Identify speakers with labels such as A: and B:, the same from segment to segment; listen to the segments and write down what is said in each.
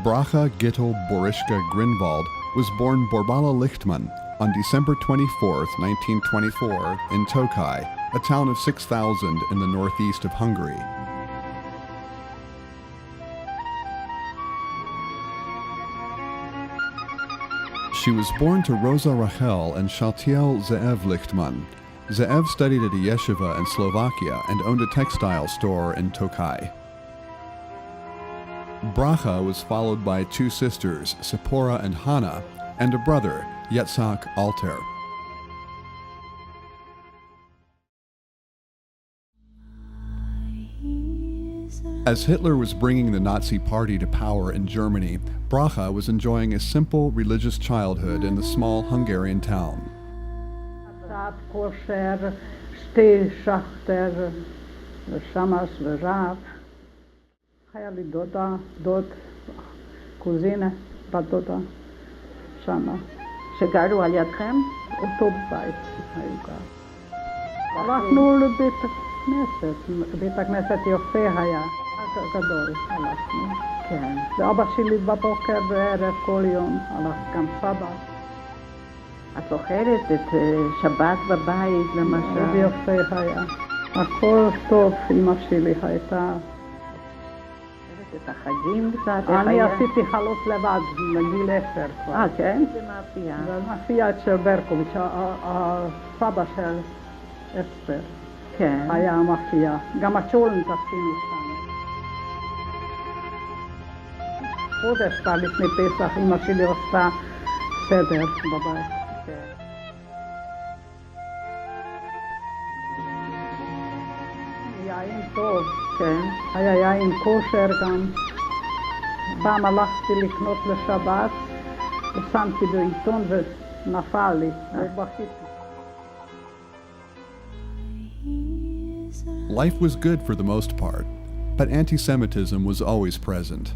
A: Bracha Gittel Borishka Grinwald was born Borbala Lichtman on December 24, 1924, in Tokaj, a town of 6,000 in the northeast of Hungary. She was born to Rosa Rachel and Shaltiel Ze'ev Lichtman. Ze'ev studied at a yeshiva in Slovakia and owned a textile store in Tokaj. Bracha was followed by two sisters, Sephora and Hannah, and a brother, Yitzhak Alter. As Hitler was bringing the Nazi Party to power in Germany, Bracha was enjoying a simple religious childhood in the small Hungarian town.
B: היה לי דודה, דוד, קוזינה, בת דודה, שמה.
C: שגרו על ידכם?
B: אותו בית היו גר. הלכנו לבית הכנסת, בית הכנסת יפה היה, גדול הלכנו.
C: כן.
B: ואבא שלי בבוקר בערב כל יום הלך גם סבא.
C: את זוכרת את שבת בבית למשל?
B: זה יפה היה. הכל טוב, אמא שלי הייתה.
C: את החגים קצת?
B: אני עשיתי חלוץ לבד, בגיל 10 כבר.
C: כן? זה מאפייה.
B: זה מאפייה של ברקוביץ', הסבא של אסתר.
C: כן.
B: היה מאפייה. גם הצ'ולנט עשינו שם. חודש כבר לפני פסח, אמא שלי עשתה סדר בבית.
C: כן.
B: יין טוב.
C: כן.
B: היה יין כושר גם. פעם הלכתי לקנות לשבת, ושמתי בעיתון ונפל לי, ובכיתי.
A: Life was good for the most part, but anti-Semitism was always present.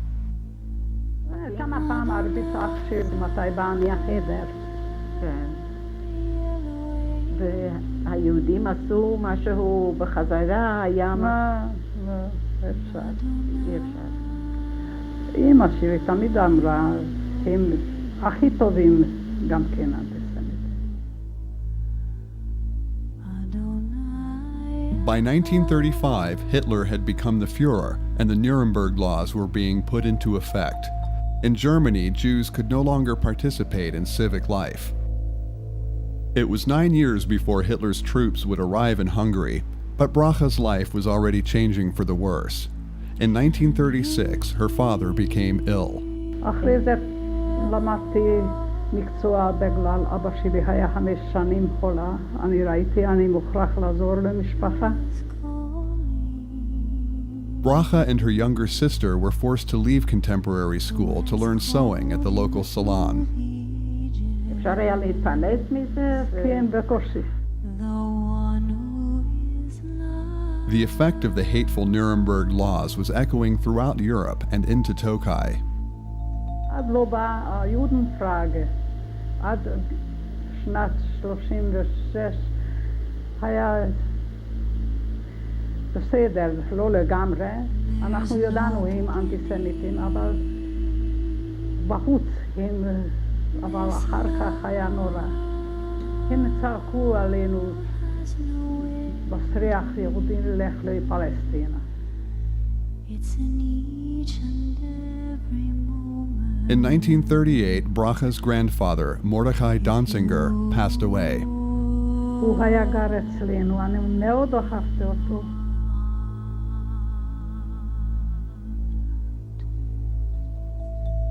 B: כמה פעם הרביץ אח שלי מתי בא אני החדר.
C: כן. והיהודים עשו משהו בחזרה, היה
B: לא, אפשר.
C: אי אפשר.
B: אמא שלי תמיד אמרה, הם הכי טובים גם כן אנטיסמיטים.
A: By 1935, Hitler had become the Führer, and the Nuremberg laws were being put into effect. In Germany, Jews could no longer participate in civic life. It was 9 years before Hitler's troops would arrive in Hungary, but Bracha's life was already changing for the worse. In 1936, her father became ill.
B: אחרי זה למדתי מקצוע בגלל אבא שלי היה 5 שנים חולה. אני ראיתי, אני מוכרח לעזור למשפחה.
A: Bracha and her younger sister were forced to leave contemporary school to learn sewing at the local salon.
C: אפשר היה להתפרנס מזה?
B: כן, בקושי.
A: The effect of the hateful Nuremberg laws was echoing throughout Europe and into Tokaj.
B: עד לא באה היודנפראגה. עד שנת 36 היה בסדר, לא לגמרי. אנחנו ידענו הם אנטיסמיטים, אבל בחוץ הם, אבל אחר כך היה נורא. הם צעקו עלינו בסריח יהודי ללך לפלסטינה.
A: In 1938, Bracha's grandfather, Mordechai Danziger, passed away.
B: הוא היה גר אצלנו, אני מאוד אהבתי אותו.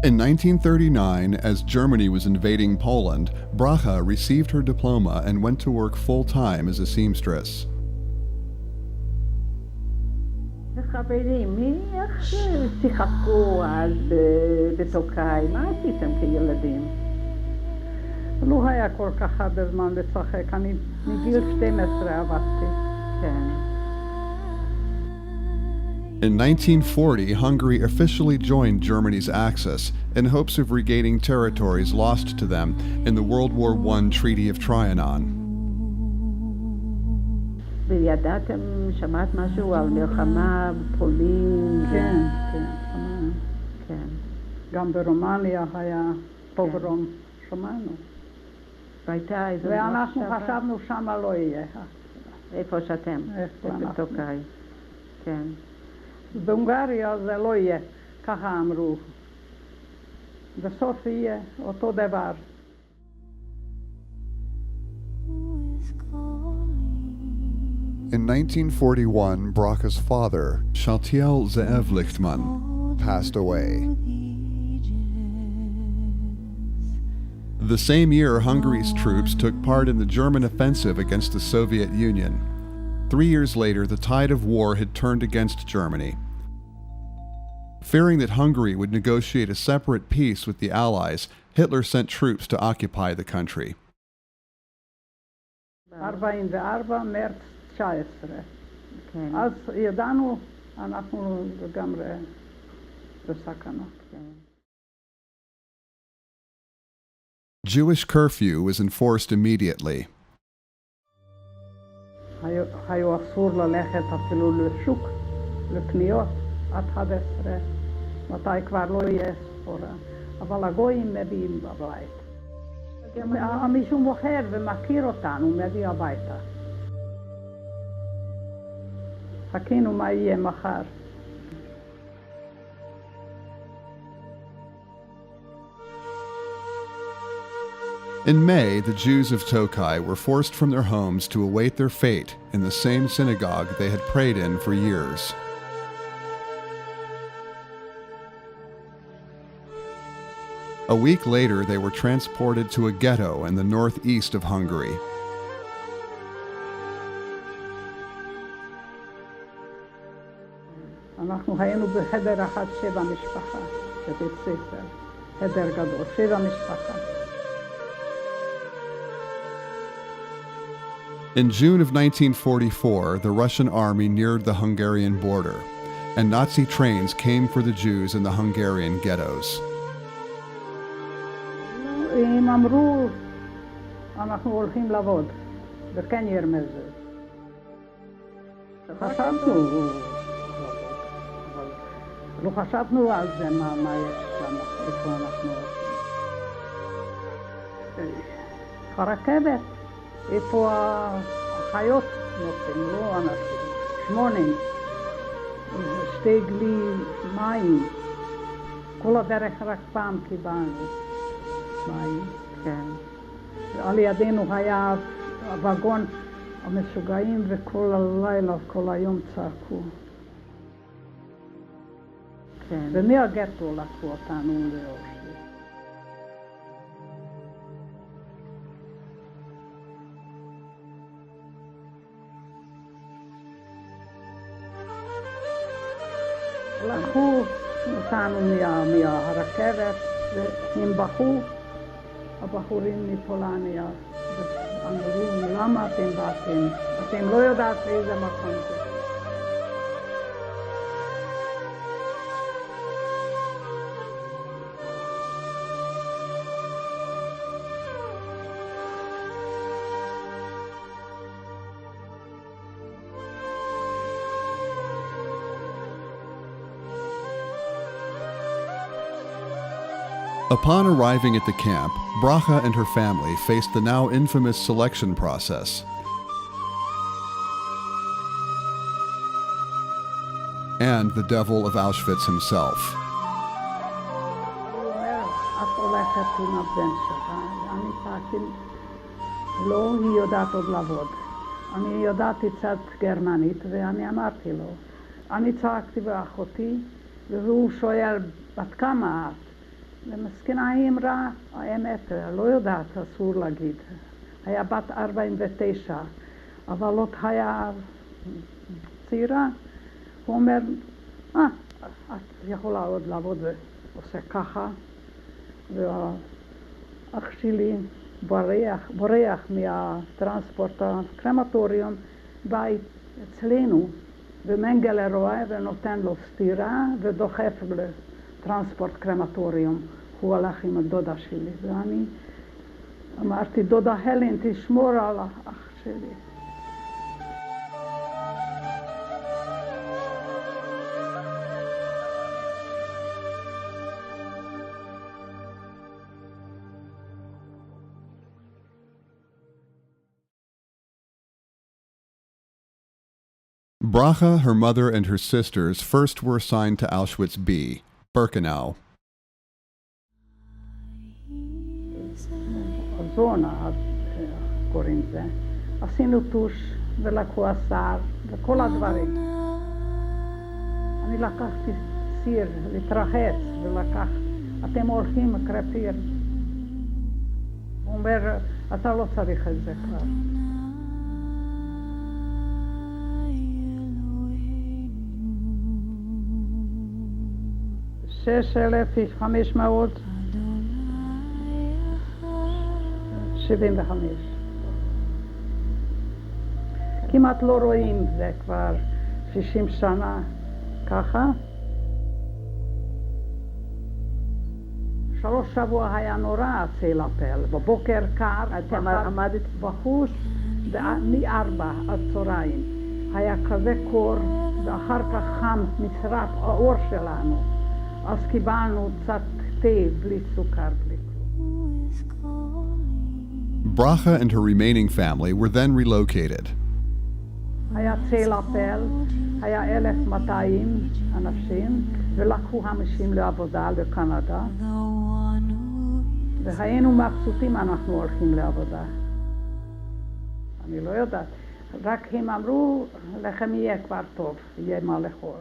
A: In 1939, as Germany was invading Poland, Bracha received her diploma and went to work full-time as a seamstress.
C: חברים, איך שיחקו אז בתוקאי? מה עשיתם כילדים?
B: לא היה כל כך הרבה זמן לשחק, אני מגיל 12 עבדתי.
C: כן.
A: In 1940, Hungary officially joined Germany's Axis in hopes of regaining territories lost to them in the World War I Treaty of Trianon.
C: וידעתם, שמעת משהו על מלחמה בפולין?
B: כן, כן, שמענו.
C: כן.
B: גם ברומניה היה פוגרום, שמענו.
C: והייתה איזו
B: ואנחנו חשבנו שמה לא יהיה.
C: איפה שאתם? בטוקאי. כן.
B: בהונגריה זה לא יהיה, ככה אמרו. בסוף יהיה אותו דבר.
A: In 1941, BRACHA's father, Shaltiel Ze'ev Lichtman, passed away. The same year, Hungary's troops took part in the German offensive against the Soviet Union. 3 years later, the tide of war had turned against Germany. Fearing that Hungary would negotiate a separate peace with the Allies, Hitler sent troops to occupy the country.
B: 44 מרץ 19. אז ידענו, אנחנו לגמרי בסכנה.
A: Jewish curfew was enforced immediately.
B: היו אסור ללכת אפילו לשוק, לקניות, עד 11, מתי כבר לא יהיה סחורה. אבל הגויים מביאים בבית. מישהו מוכר ומכיר אותנו, מביא הביתה. חכינו מה יהיה מחר.
A: In May, the Jews of Tokai were forced from their homes to await their fate in the same synagogue they had prayed in for years. A week later, they were transported to a ghetto in the northeast of Hungary.
B: אנחנו היינו בחדר אחד 7 משפחה, בבית ספר, חדר גדול, 7 משפחה.
A: In June of 1944, the Russian army neared the Hungarian border, and Nazi trains came for the Jews in the Hungarian ghettos.
B: הם אמרו, אנחנו הולכים לעבוד, בקנייר מזה. חשבנו, אבל לא חשבנו על זה, מה יש שם, איפה אנחנו הולכים. הרכבת, איפה החיות נוסעים, לא אנשים, 8, 2 גלי מים, כל הדרך רק פעם קיבלנו. כן. על ידינו היה הווגון המשוגעים וכל הלילה, כל היום צעקו. כן. ומהגטו לקחו אותנו לאושוויץ. לקחו אותנו מהרכבת והם בכו. הבחורים מפולניה, אמרו, למה אתם באתם? אתם לא יודעת איזה מקום זה.
A: Upon arriving at the camp, BRACHA and her family faced the now infamous selection process. And the devil of Auschwitz himself.
B: את הולכת עם הבן שלך, אני צעקתי, לא, היא יודעת עוד לעבוד. אני יודעתי קצת גרמנית ואני אמרתי לו, אני צעקתי באחותי והוא שואל, בת כמה את? ומסכנה היא אמרה, האמת, לא יודעת, אסור להגיד. היה בת 49, אבל עוד היה צעירה. הוא אומר, את יכולה עוד לעבוד ועושה ככה. ואח שלי בורח מהטרנספורט הקרמטוריום, בא אצלנו, ומנגלה רואה ונותן לו סטירה ודוחף לטרנספורט קרמטוריום. הוא הלך עם הדודה שלי, ואני אמרתי, דודה הלן, תשמור על האח שלי.
A: BRACHA, her mother, and her sisters first were assigned to Auschwitz B, Birkenau.
B: זונה, קוראים זה. עשינו טוש ולקחו השר וכל הדברים. אני לקחתי סיר להתרחץ ולקח, אתם הולכים קרפיר. הוא אומר, אתה לא צריך את זה כבר. 6,575. כמעט לא רואים, זה כבר 60 שנה ככה. 3 שבוע היה נורא הצלפל, בבוקר קר,
C: אתם עמדת
B: בחוץ, מ-4 עד צהריים. היה כזה קור, ואחר כך חם נשרף האור שלנו. אז קיבלנו קצת תה בלי סוכר, בלי כלום.
A: BRACHA and her remaining family were then relocated.
B: היה צלפל, היה 1,200 אנשים, ולקחו 50 לעבודה לקנדה. והיינו מבסוטים, אנחנו הולכים לעבודה. אני לא יודעת, רק הם אמרו, לכם יהיה כבר טוב, יהיה מה לאכול.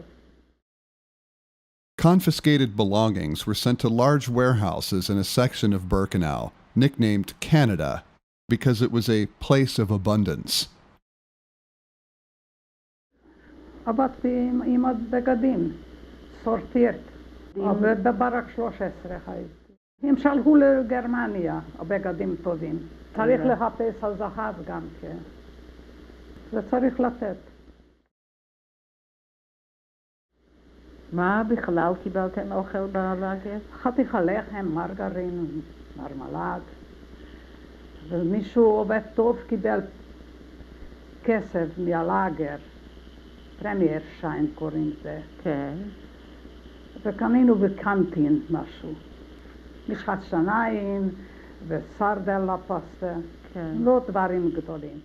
A: Confiscated belongings were sent to large warehouses in a section of Birkenau, nicknamed Canada, because it was a place of abundance.
B: עבדתי עם הבגדים, סורטירת, בברק 13 הייתי. הם שלחו לגרמניה, הבגדים טובים. צריך לחפש על זהב גם כן. זה צריך לתת.
C: מה בכלל קיבלתם אוכל בלאגר?
B: חתיכה לחם, מרגרין, מרמלד. ומישהו עובד טוב קיבל כסף מהלאגר. פרמייר שיין קוראים זה.
C: כן.
B: וקנינו בקנטין משהו. משחת שניים וסרדלה פסטה.
C: כן.
B: לא דברים גדולים.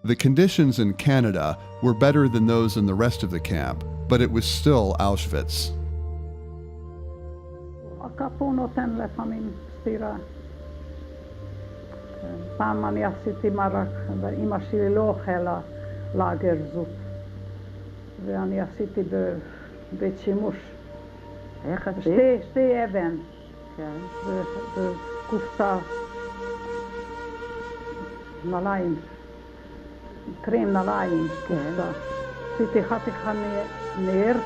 A: The conditions in Canada were better than those in the rest of the camp, but it was still Auschwitz.
B: הקפוא נותן לפעמים סתירה. פעם אני עשיתי מרק, ואמא שלי לא אוכלה לאגר זוט. ואני עשיתי בבית שימוש.
C: איך עשית?
B: שתי אבן.
C: כן.
B: וקופסה. נעליים. קרים נעליים. קופסה. עשיתי חתיכה ניר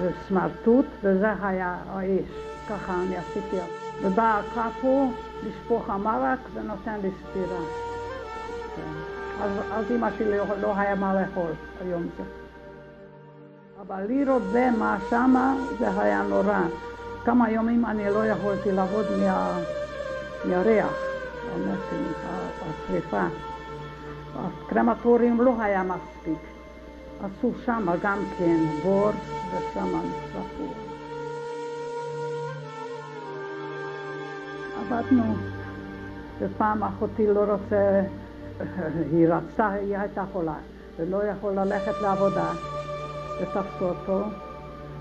B: וסמרטוט, וזה היה האש. ככה אני עשיתי. ובא הקפוא לשפוך המרק ונותן לי סתירה. אז אמא שלי לא היה מה לאכול היום זה. אבל לראות זה מה שמה זה היה נורא. כמה ימים אני לא יכולתי לעבוד מהריח, השריפה. הקרמטוריום לא היה מספיק. עשו שם גם כן בור ושם נשרפו. עבדנו, ופעם אחותי לא רוצה, היא רצתה, היא הייתה חולה, ולא יכולה ללכת לעבודה, ותפסו אותו,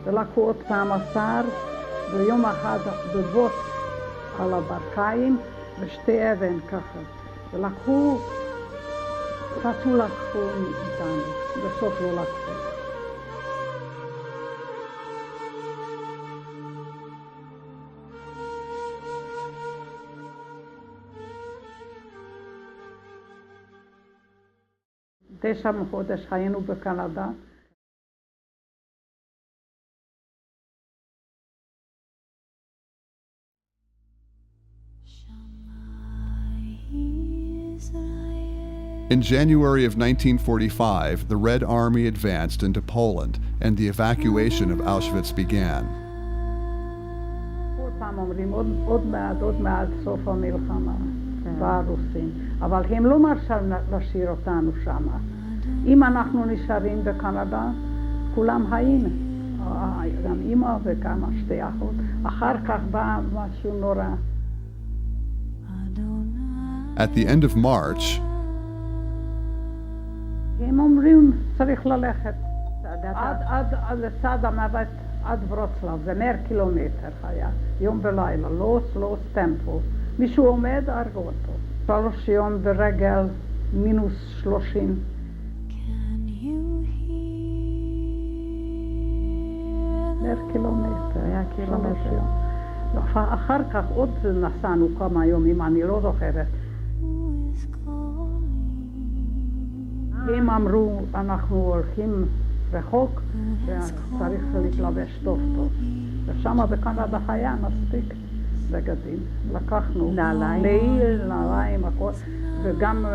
B: ולקחו עוד פעם השר, ויום אחד בבוט על הברכיים, ושתי אבן ככה, ולקחו, רצו לקחו איתנו, בסוף לא לקחו. תשע חודש היינו בקנדה.
A: In January of 1945, the Red Army advanced into Poland and the evacuation of Auschwitz began.
B: כל פעם אומרים עוד מעט סוף המלחמה ברוסים, אבל הם לא מרשים להשאיר אותנו שם. אם אנחנו נשארים בקנדה, כולם היינו, גם אמא וכמה שתי אחות. אחר כך בא משהו נורא.
A: At the end of March,
B: הם אומרים, צריך ללכת עד לצד המוות, עד ורוצלב, זה 100 קילומטר היה, יום ולילה, לא טמפו. מישהו עומד, הרגו אותו. 3 יום ברגל, -30. 100 קילומטר, היה קילומטר. אחר כך עוד נסענו כמה יומים, אני לא זוכרת. הם אמרו, אנחנו הולכים רחוק וצריך להתלבש טוב טוב. ושם בקנדה היה מספיק בגדים. לקחנו נעליים, הכל, וגם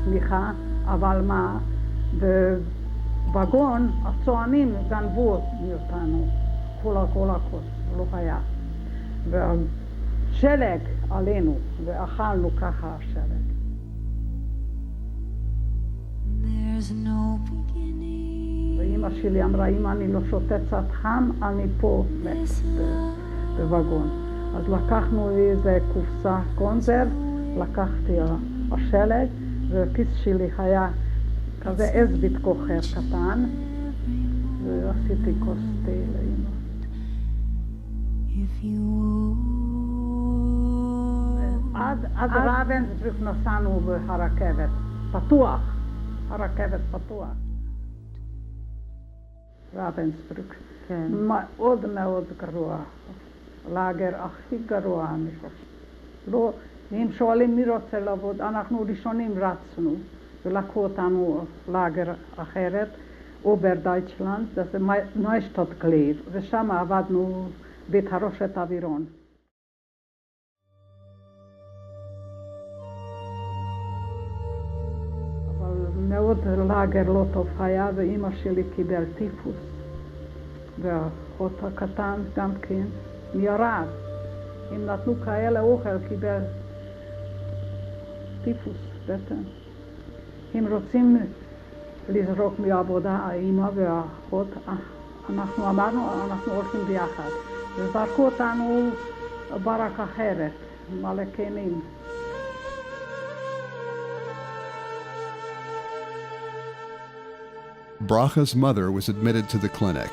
B: סליחה, אבל מה? בווגון הצוענים גנבו מאותנו, כל, לא היה. והשלג עלינו, ואכלנו ככה השלג. ואמא שלי אמרה, אם אני לא שותה קצת חם, אני פה בווגון. אז לקחנו איזה קופסה קונזרב, לקחתי השלג, והכיס שלי היה כזה אזבית כוחר קטן, ועשיתי כוס תה לאמא. עד רבנסברג נסענו ברכבת, פתוח, הרכבת פתוח. רבנסברג, כן. מאוד מאוד גרוע, לאגר הכי גרוע אני חושב. לא, אם שואלים מי רוצה לעבוד, אנחנו ראשונים רצנו, ולקחו אותנו לאגר אחרת, אוברדייטשלנד, זה נוישטאט גלייב, ושם עבדנו בית הרושת אווירון. מאוד לאגר לא טוב היה, ואמא שלי קיבל טיפוס. והאחות הקטן גם כן ירד. אם נתנו כאלה אוכל, קיבל טיפוס, בטן. הם רוצים לזרוק מהעבודה, האמא והאחות, אנחנו אמרנו, אנחנו הולכים ביחד. וזרקו אותנו ברק אחרת, מלא כנים.
A: Bracha's mother was admitted to the clinic.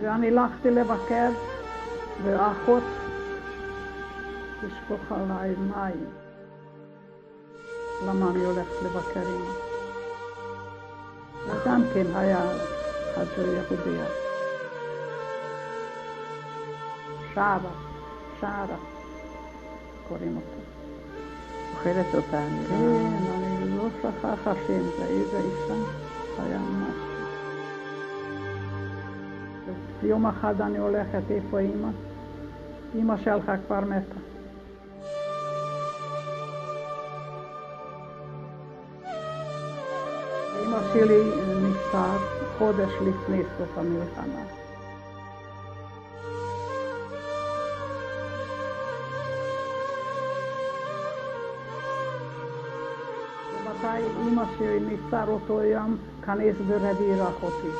B: ואני הלכתי לבקר, והאחות תשפוך עליי מים. למה אני הולכת לבקר אמא? וגם כן היה חג'ו יהודיה. שערה, קוראים אותו.
C: אוכלת אותה,
B: כן, אני לא שכח השם, זה איזה אישה, היה ממש. יום אחד אני הולכת, איפה אמא? אמא שלך כבר מתה. אמא שלי נפטר חודש לפני סוף המלחמה. מתי אמא שלי נפטר אותו יום, כנס ברביר אחותי.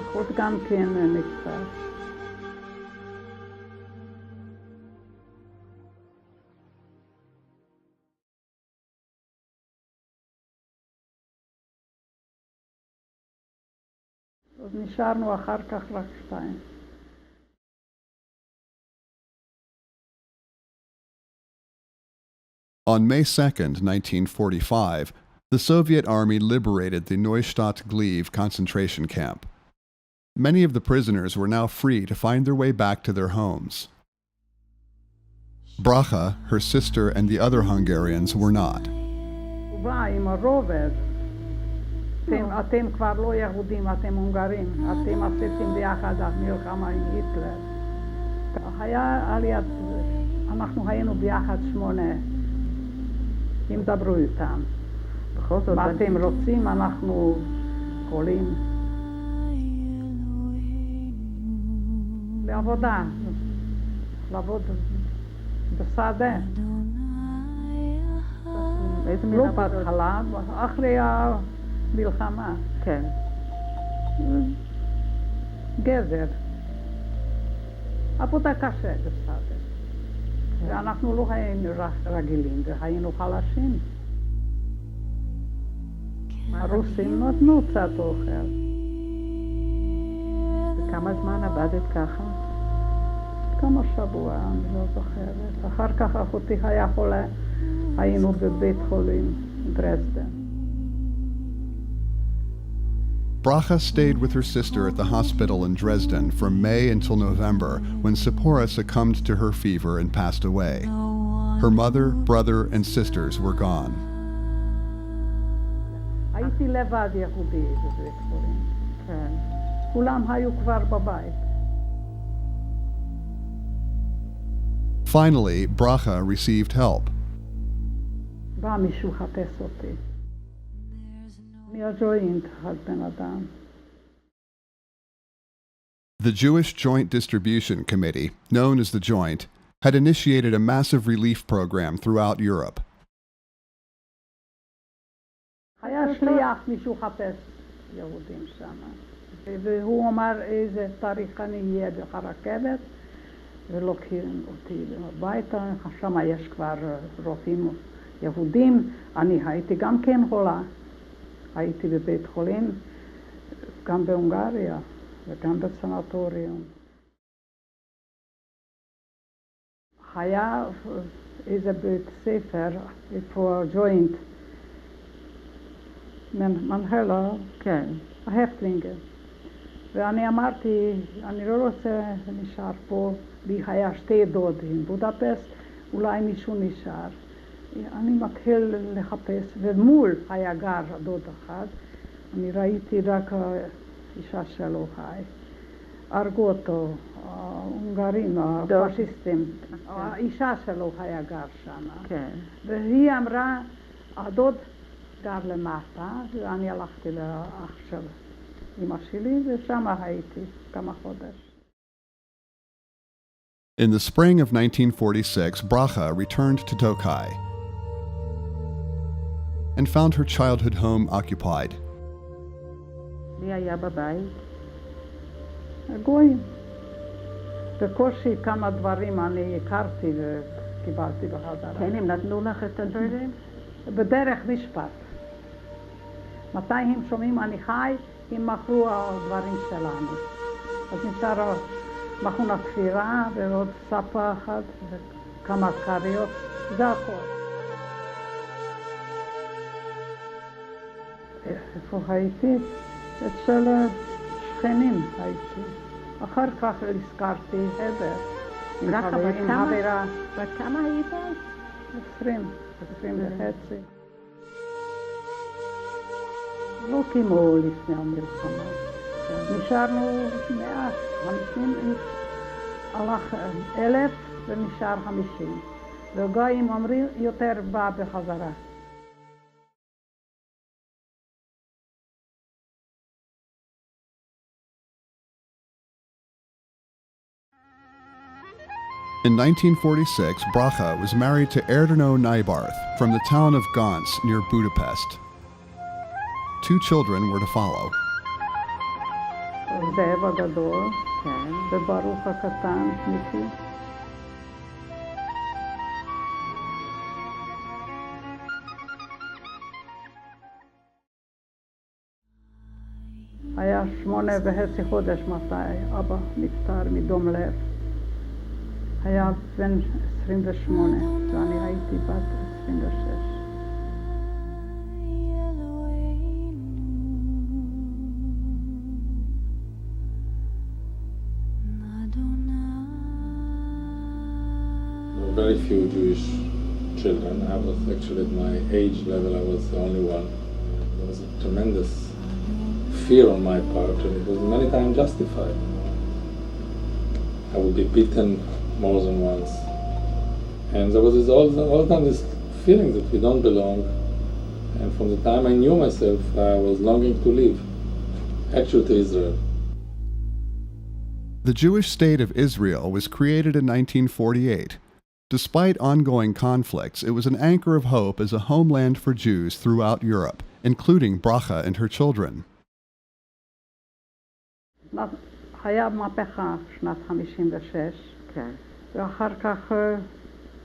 B: אחות גם כן נפטר. אז נשארנו אחר כך רק 2.
A: On May 2nd, 1945, the Soviet Army liberated the Neustadt Gleave concentration camp. Many of the prisoners were now free to find their way back to their homes. Bracha, her sister, and the other Hungarians were not.
B: אתם כבר לא יהודים, אתם הונגרים, אתם עשיתם ביחד המלחמה עם היטלר. היה על יד, אנחנו היינו ביחד 8. אם דברו איתם. מה אתם רוצים, אנחנו יכולים לעבודה, לעבוד בשדה. לא בהתחלה, אחרי המלחמה.
C: כן.
B: גזר. עבודה קשה בשדה. ואנחנו לא היינו רגילים, והיינו חלשים. הרוסים נתנו קצת אוכל.
C: וכמה זמן עבדת ככה?
B: כמה שבוע, אני לא זוכרת. אחר כך אחותי היה חולה, היינו בבית חולים דרזדן.
A: Bracha stayed with her sister at the hospital in Dresden from May until November, when Sephora succumbed to her fever and passed away. Her mother, brother, and sisters were gone.
B: הייתי לבד יהודי בבית חולים. כן. כולם היו כבר בבית.
A: Finally, Bracha received help.
B: בא מישהו חפש אותי. מהג'וינט, אחד בן אדם.
A: The Jewish Joint Distribution Committee, known as the Joint, had initiated a massive relief program throughout Europe.
B: היה שליח מישהו חפש יהודים שם. והוא אמר איזה תאריך אני אהיה ברכבת, ולוקחים אותי הביתה. שם יש כבר רופאים יהודים. אני הייתי גם כן חולה. הייתי בבית חולים, גם בהונגריה וגם בסנטוריום. היה איזה בית ספר, איפה ג'וינט, מנהל לו, כן, ההפטלינגר. ואני אמרתי, אני לא רוצה נשאר פה, לי היה שתי דודים, בודפסט, אולי מישהו נשאר. אני מתחיל לחפש, ומול היה גר דוד אחד, אני ראיתי רק אישה שלו חי. הרגו אותו, ההונגרים, הפאשיסטים, האישה שלו היה גר שם. כן. והיא אמרה, הדוד גר למטה, ואני הלכתי לאח של אמא שלי, ושם הייתי כמה חודש.
A: In the spring of 1946, Bracha returned to Tokai and found her childhood home occupied.
C: מי היה בבית?
B: גויים. בקושי כמה דברים אני הכרתי וקיבלתי בחזרה.
C: כן, הם נתנו לך את הדברים?
B: בדרך משפט. מתי הם שומעים אני חי, הם מכרו הדברים שלנו. אז נשאר מכון הכפירה ועוד ספה אחת וכמה קריות, זה הכל. איפה הייתי? אצל שכנים הייתי. אחר כך הזכרתי הבר.
C: בת כמה היית?
B: 20 וחצי. לא כמו לפני המלחמה. נשארנו 150 איש. הלך 1,000 ונשאר 50. והגויים אומרים יותר בא בחזרה.
A: In 1946, Bracha was married to Erdono Naibarth from the town of Gans near Budapest. 2 children were to follow.
B: זאב הגדול, וברוך הקטן, מיקי. היה 8.5 חודש מתי אבא נפטר מדום לב. היה בן 28, ואני הייתי בת 26.
D: Very few Jewish children. I was actually at my age level, I was the only one. There was a tremendous fear on my part, and it was many times justified. I would be beaten more than once. And there was all the time this feeling that we don't belong. And from the time I knew myself, I was longing to leave, actually to Israel.
A: The Jewish state of Israel was created in 1948. Despite ongoing conflicts, it was an anchor of hope as a homeland for Jews throughout Europe, including Bracha and her children.
B: היה מהפכה שנת 56, ואחר כך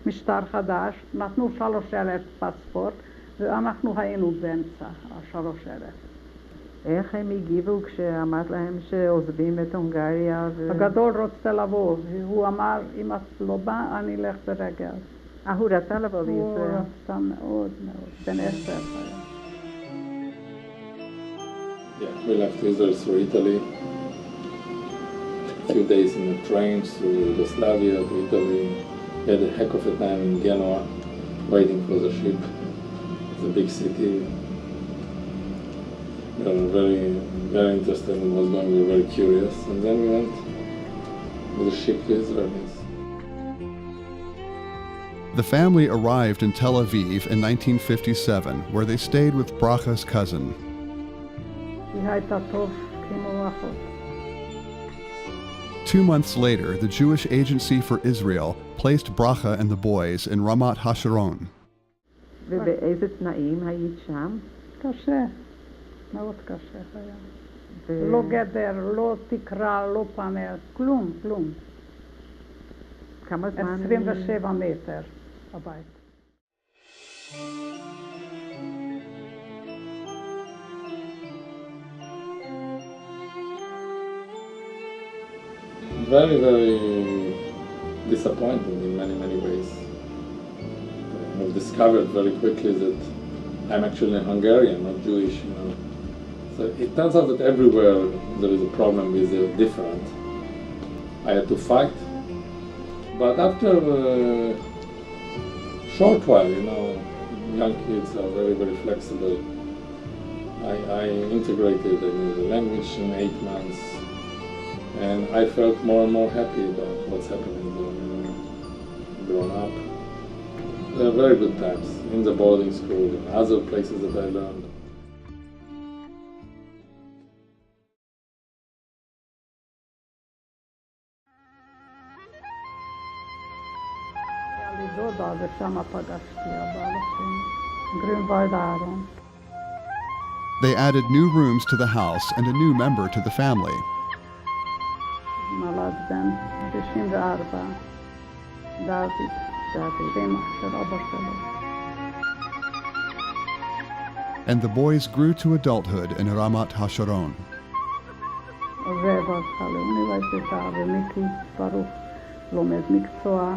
B: משטר חדש, נתנו 3,000 פספורט, ואנחנו היינו באמצע ה3,000.
C: איך הם הגיבו כשאמרת להם שעוזבים את הונגריה?
B: הגדול רוצה לבוא, הוא אמר, אם את לא באה, אני אלך ברגל.
C: הוא רצה לבוא בישראל?
B: הוא רצה מאוד מאוד, בן 10 היה.
D: Yeah, we left Israel through Italy. A few days in the trains to Yugoslavia, to Italy. We had a heck of a time in Genoa, waiting for the ship. It's a big city. We were very, very interested in what was going on. We were very curious. And then we went with the ship to Israelis.
A: The family arrived in Tel Aviv in 1957, where they stayed with BRACHA's cousin.
B: היא הייתה טוב כמו אחות.
A: 2 months later, the Jewish Agency for Israel placed BRACHA and the boys in Ramat HaSharon.
C: ובאיזה תנאים היית שם?
B: קשה, מאוד קשה היה. לא גדר, לא תקרה, לא פאנל, כלום, כלום.
C: כמה זמן?
B: 27 מטר הבית.
D: Very, very disappointing in many, many ways. I've discovered very quickly that I'm actually Hungarian, not Jewish, you know. So it turns out that everywhere there is a problem with the different. I had to fight, but after a short while, you know, young kids are very, very flexible. I integrated, I knew the language in 8 months. And I felt more and more happy about what's happening there, you know, grown up. They were very good times in the boarding school and other places that I learned.
B: היה לי דודה ושם פגשתי הבעל שלי, גרינוולד אהרון.
A: They added new rooms to the house and a new member to the family.
B: נולד בן 94, דוד, שם של אבא שלו.
A: And the boys grew to adulthood in Ramat HaSharon.
B: זאב הלכה לאוניברסיטה, ומיקי ברוך לומד מקצוע,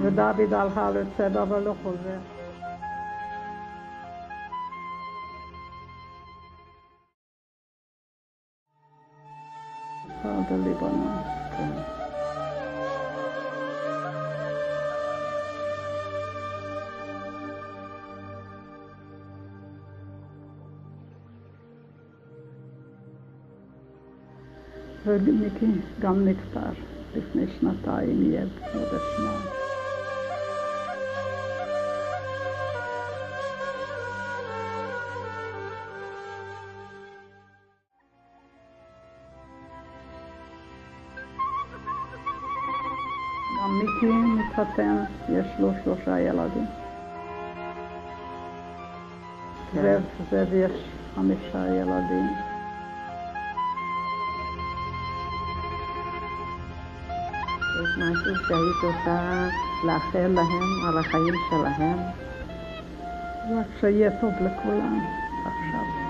B: ודוד הלכה לצבא אבל לא חוזר. בליבנון. ומיקי גם נפטר לפני 2 ילד, חודש מאי. גם מיקי מתחתן, יש לו 3 ילדים. זאב יש 5 ילדים.
C: יש משהו שהיית רוצה לאחל להם על החיים שלהם?
B: רק שיהיה טוב לכולם עכשיו.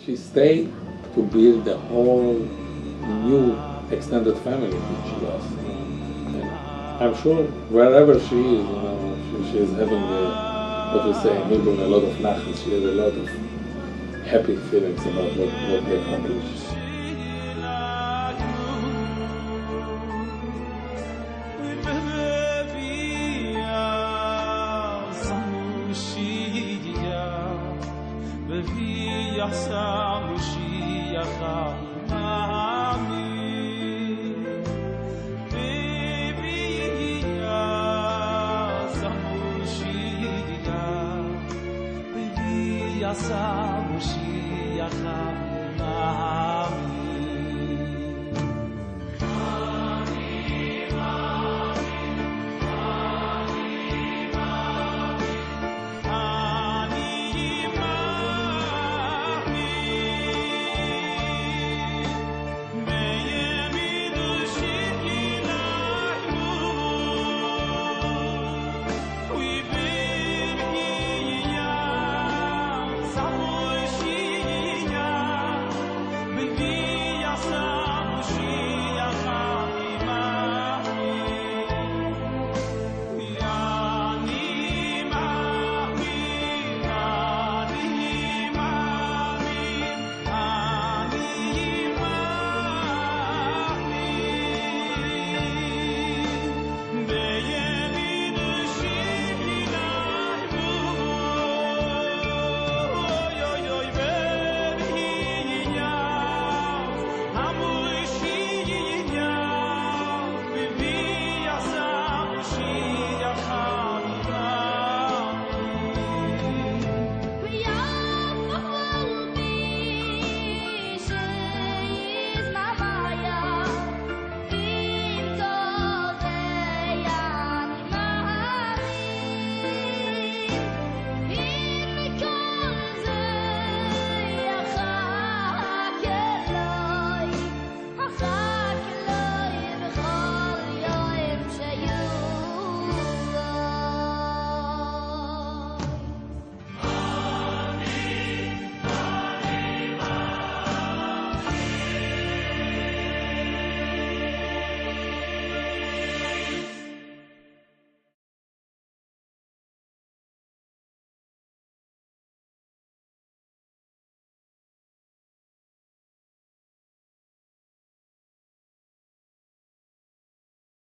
D: She stayed to build the whole new extended family that she lost. And I'm sure wherever she is, you know, she is having what we say in Hebrew, a lot of nachas. She has a lot of happy feelings about what we accomplished.
E: Asa Moshiach Nami